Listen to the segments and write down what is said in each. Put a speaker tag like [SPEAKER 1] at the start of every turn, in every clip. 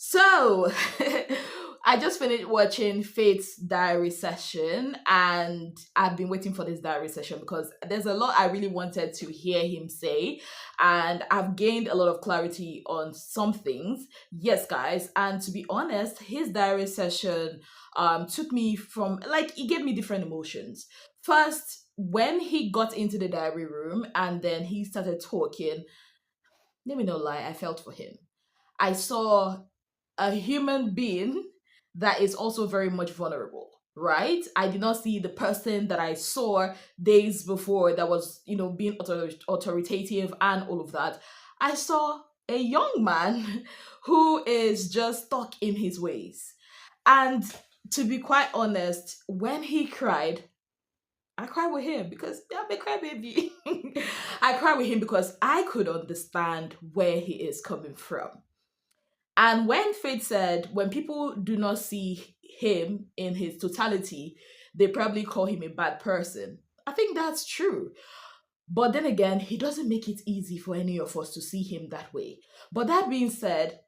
[SPEAKER 1] So, I just finished watching Faith's diary session, and I've been waiting for this diary session because there's a lot I really wanted to hear him say, and I've gained a lot of clarity on some things. Yes, guys, and to be honest, his diary session took me from like it gave me different emotions. First, when he got into the diary room and then he started talking, let me not lie, I felt for him. I saw a human being that is also very much vulnerable, right? I did not see the person that I saw days before that was, being authoritative and all of that. I saw a young man who is just stuck in his ways. And to be quite honest, when he cried, I cried with him because I'm a crybaby. I cried with him because I could understand where he is coming from. And when Faith said, when people do not see him in his totality, they probably call him a bad person. I think that's true. But then again, he doesn't make it easy for any of us to see him that way. But that being said,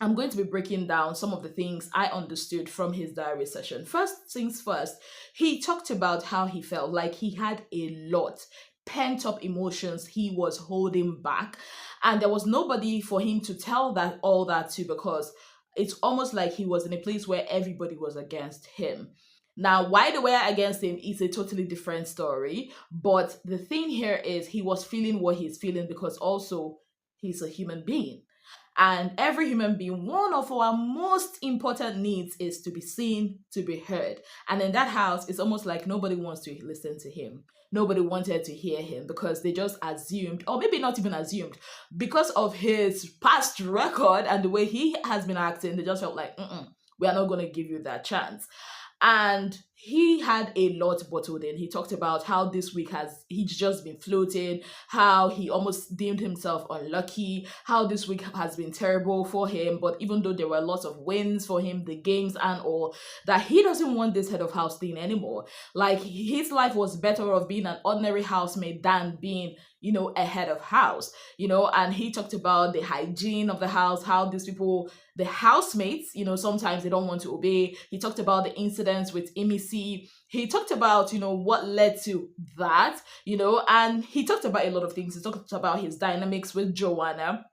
[SPEAKER 1] I'm going to be breaking down some of the things I understood from his diary session. First things first, he talked about how he felt like he had a lot pent up emotions he was holding back, and there was nobody for him to tell that all that to because it's almost like he was in a place where everybody was against him. Now, why they were against him is a totally different story. But the thing here is he was feeling what he's feeling because also he's a human being, and every human being, one of our most important needs is to be seen, to be heard. And in that house, it's almost like nobody wants to listen to him. Nobody wanted to hear him because they just assumed, or maybe not even assumed, because of his past record and the way he has been acting, they just felt like, we are not going to give you that chance. And he had a lot bottled in. He talked about how this week he's just been floating, how he almost deemed himself unlucky, how this week has been terrible for him. But even though there were lots of wins for him, the games and all, that he doesn't want this head of house thing anymore. Like his life was better off being an ordinary housemate than being, a head of house, and he talked about the hygiene of the house, how these people, the housemates, sometimes they don't want to obey. He talked about the incidents with MEC. He talked about, what led to that, and he talked about a lot of things. He talked about his dynamics with Joanna.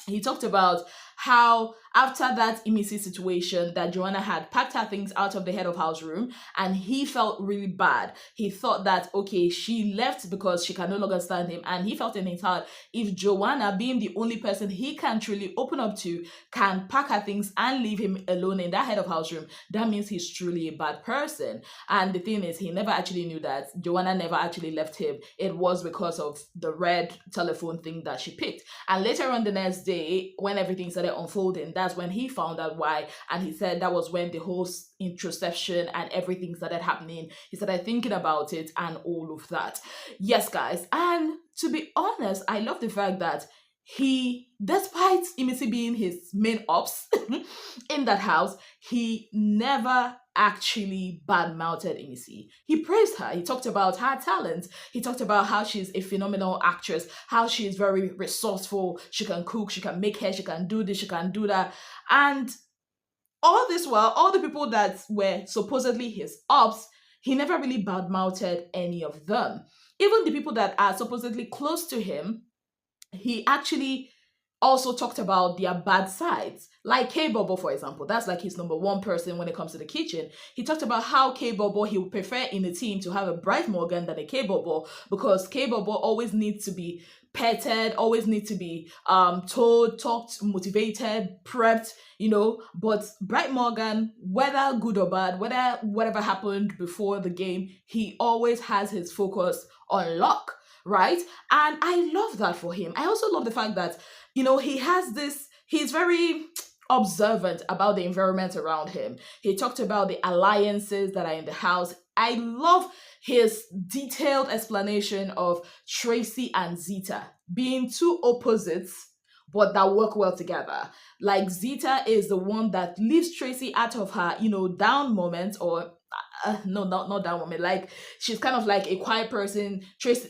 [SPEAKER 1] He talked about how after that MEC situation that Joanna had packed her things out of the head of house room, and he felt really bad. He thought that, okay, she left because she can no longer stand him, and he felt in his heart, if Joanna, being the only person he can truly open up to, can pack her things and leave him alone in that head of house room, that means he's truly a bad person. And the thing is, he never actually knew that Joanna never actually left him. It was because of the red telephone thing that she picked. And later on the next day, when everything started unfolding, that's when he found out why. And he said that was when the whole introspection and everything started happening. He started thinking about it and all of that. Yes, guys. And to be honest, I love the fact that he, despite Imisi being his main ops in that house, he never actually badmouthed Imisi. He praised her. He talked about her talent. He talked about how she's a phenomenal actress, how she is very resourceful. She can cook, she can make hair, she can do this, she can do that. And all this while, all the people that were supposedly his ops, he never really badmouthed any of them. Even the people that are supposedly close to him, he actually also talked about their bad sides. Like K Bobo, for example, that's like his number one person when it comes to the kitchen. He talked about how K Bobo, he would prefer in a team to have a Bright Morgan than a K Bobo, because K Bobo always needs to be petted, always need to be told, talked, motivated, prepped, But Bright Morgan, whether good or bad, whatever happened before the game, he always has his focus on lock, right? And I love that for him. I also love the fact that, he's very observant about the environment around him. He talked about the alliances that are in the house. I love his detailed explanation of Tracy and Zita being two opposites but that work well together. Like Zita is the one that leaves Tracy out of her, down moments, or no, not that woman. Like, she's kind of like a quiet person. Tracy,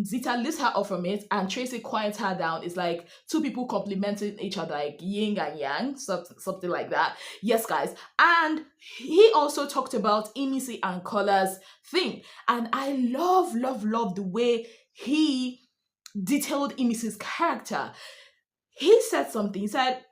[SPEAKER 1] Zita lifts her up from it, and Tracy quiets her down. It's like two people complementing each other, like yin and yang, something like that. Yes, guys. And he also talked about Imisi and Color's thing, and I love the way he detailed Imisi's character. He said something. He said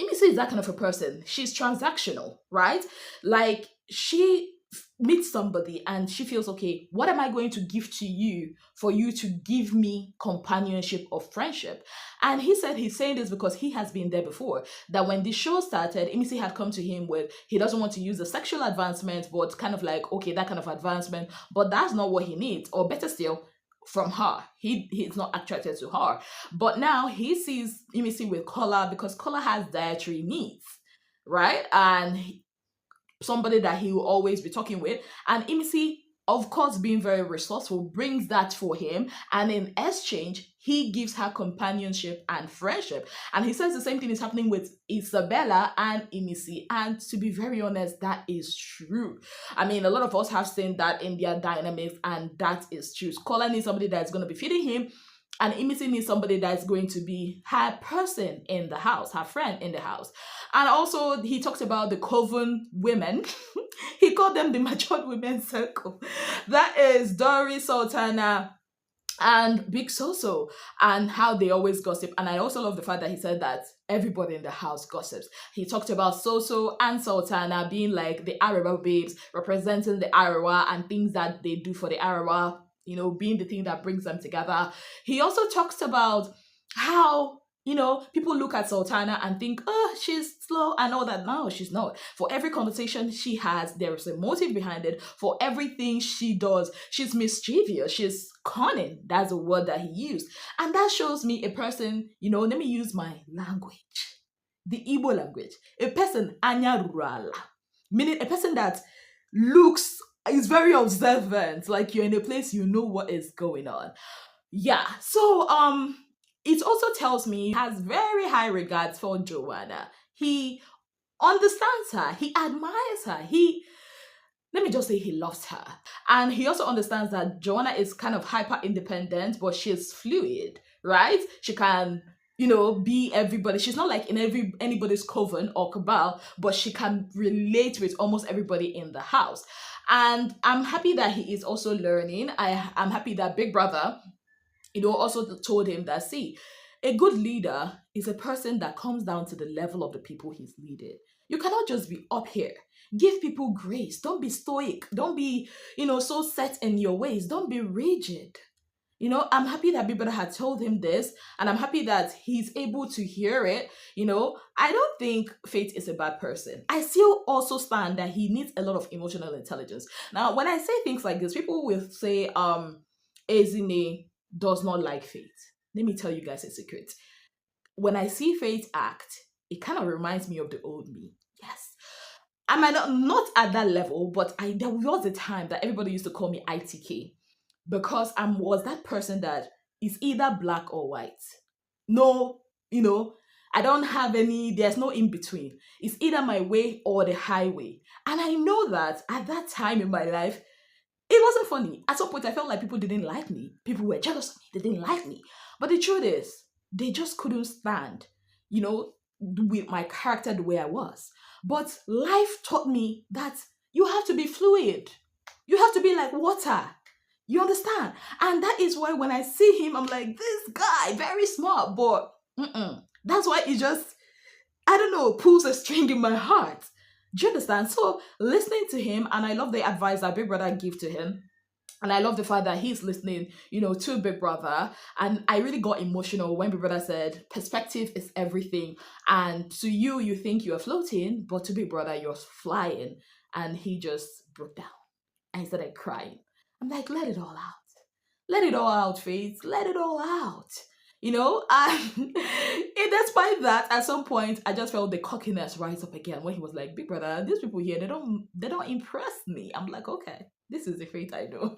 [SPEAKER 1] Emisi is that kind of a person. She's transactional, right? Like, she meets somebody and she feels, okay, what am I going to give to you for you to give me companionship or friendship? And he said he's saying this because he has been there before. That when the show started, Emisi had come to him with, he doesn't want to use the sexual advancement, but kind of like, okay, that kind of advancement, but that's not what he needs. Or better still, from her. He's not attracted to her. But now he sees Imisi with Kola because Kola has dietary needs, right? And somebody that he will always be talking with. And Imisi, of course, being very resourceful, brings that for him. And in exchange, he gives her companionship and friendship. And he says the same thing is happening with Isabella and Imisi. And to be very honest, that is true. I mean, a lot of us have seen that in their dynamics, and that is true. Kola needs somebody that's going to be feeding him, and Imisi needs somebody that's going to be her person in the house, her friend in the house. And also, he talked about the coven women. He called them the matured women circle. That is Dory, Sultana, and Big Soso, and how they always gossip. And I also love the fact that he said that everybody in the house gossips. He talked about Soso and Sultana being like the Arewa babes, representing the Arewa and things that they do for the Arewa, being the thing that brings them together. He also talks about how, people look at Sultana and think, oh, she's slow and all that. No, she's not. For every conversation she has, there is a motive behind it. For everything she does, she's mischievous. She's cunning. That's a word that he used. And that shows me a person, let me use my language, the Igbo language. A person, anya rurala, meaning a person that is very observant, like you're in a place, you know what is going on. Yeah. So it also tells me he has very high regards for Joanna. He understands her, he admires her, let me just say he loves her. And he also understands that Joanna is kind of hyper independent, but she's fluid, right? She can, be everybody. She's not like in anybody's coven or cabal, but she can relate with almost everybody in the house. And I'm happy that he is also learning. I'm happy that Big Brother, also told him that, see, a good leader is a person that comes down to the level of the people he's leading. You cannot just be up here. Give people grace. Don't be stoic. Don't be, so set in your ways. Don't be rigid. I'm happy that Big Brother had told him this, and I'm happy that he's able to hear it. I don't think Faith is a bad person. I still also stand that he needs a lot of emotional intelligence. Now, when I say things like this, people will say, Ezine does not like Faith. Let me tell you guys a secret. When I see Faith act, it kind of reminds me of the old me. Yes. I might not at that level, but there was a time that everybody used to call me ITK, because I was that person that is either black or white. No, I don't have there's no in between. It's either my way or the highway. And I know that at that time in my life, it wasn't funny. At some point, I felt like people didn't like me. People were jealous of me. They didn't like me. But the truth is, they just couldn't stand, with my character the way I was. But life taught me that you have to be fluid. You have to be like water. You understand? And that is why when I see him, I'm like, this guy, very smart, but that's why it just, I don't know, pulls a string in my heart. Do you understand? So listening to him, and I love the advice that Big Brother gave to him. And I love the fact that he's listening, to Big Brother. And I really got emotional when Big Brother said, perspective is everything. And to you, you think you're floating, but to Big Brother, you're flying. And he just broke down and he started crying. I'm like, let it all out. Let it all out, Faith. Let it all out. And despite that, at some point, I just felt the cockiness rise up again when he was like, Big Brother, these people here, they don't impress me. I'm like, okay, this is the Faith I know.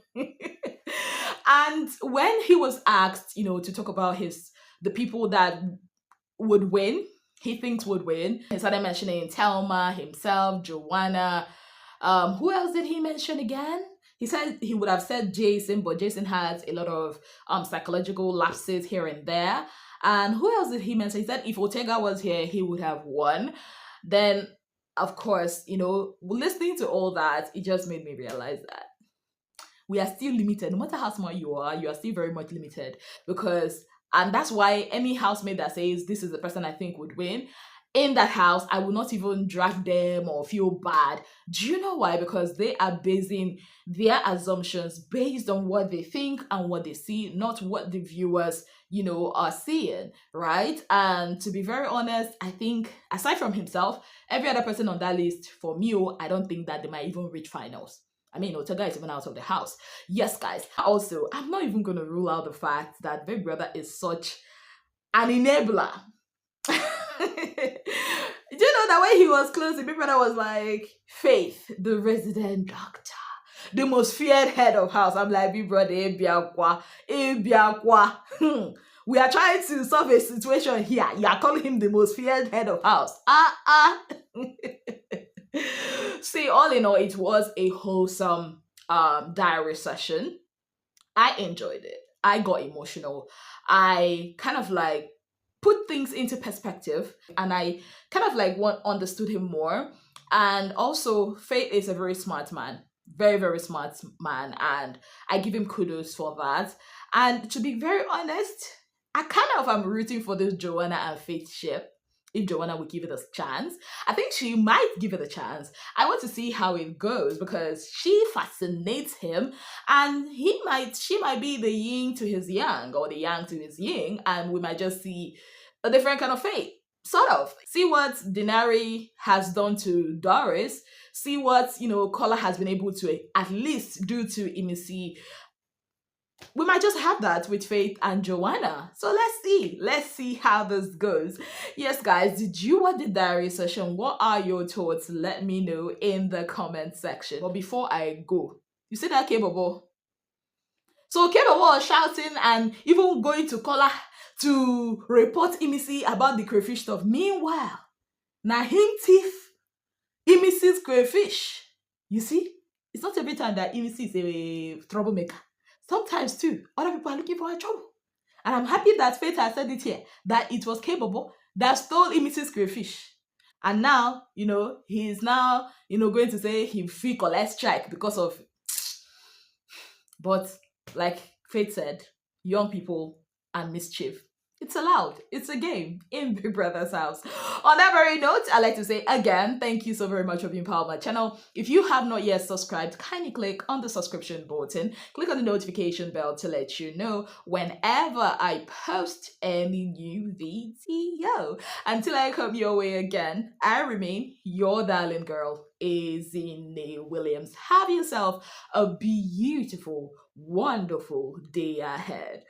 [SPEAKER 1] And when he was asked, to talk about the people that would win, he thinks would win, he started mentioning Telma, himself, Joanna, Who else did he mention again? He said he would have said Jason, but Jason has a lot of psychological lapses here and there. And who else did he mention? He said if Ortega was here, he would have won. Then, of course, listening to all that, it just made me realize that we are still limited. No matter how smart you are still very much limited because, and that's why any housemate that says this is the person I think would win, in that house, I will not even drag them or feel bad. Do you know why? Because they are basing their assumptions based on what they think and what they see, not what the viewers, are seeing, right? And to be very honest, I think aside from himself, every other person on that list for me, I don't think that they might even reach finals. I mean, Otega is even out of the house. Yes, guys. Also, I'm not even going to rule out the fact that Big Brother is such an enabler. Do you know that when he was closing, Big Brother was like, Faith, the resident doctor, the most feared head of house. I'm like, Big Brother, Ebiakwa, Ebiakwa. We are trying to solve a situation here. You are calling him the most feared head of house. See, all in all, it was a wholesome diary session. I enjoyed it. I got emotional. I kind of like put things into perspective and I kind of like understood him more. And also, Faith is a very smart man. Very, very smart man. And I give him kudos for that. And to be very honest, I kind of am rooting for this Joanna and Faith ship. If Joanna would give it a chance, I think she might give it a chance. I want to see how it goes because she fascinates him, and she might be the yin to his yang or the yang to his yin, and we might just see a different kind of Fate. Sort of. See what Denari has done to Doris. See what, Kola has been able to at least do to Imisi. We might just have that with Faith and Joanna. So let's see. Let's see how this goes. Yes, guys, did you watch the diary session? What are your thoughts? Let me know in the comment section. But before I go, you see that K-Bobo? So K-Bobo was shouting and even going to Kola to report Imisi about the crayfish stuff. Meanwhile, now him thief Imisi's crayfish. You see? It's not every time that Imisi is a troublemaker. Sometimes too, other people are looking for a trouble. And I'm happy that Faith has said it here, that it was capable that stole Imisi's crayfish. And now, he's now, going to say he free collect strike because of. But like Faith said, young people and mischief. It's allowed. It's a game in Big Brother's house. On that very note, I'd like to say again, thank you so very much for being part of my channel. If you have not yet subscribed, kindly click on the subscription button. Click on the notification bell to let you know whenever I post any new video. Until I come your way again, I remain your darling girl, Ezinnemwilliams. Have yourself a beautiful, wonderful day ahead.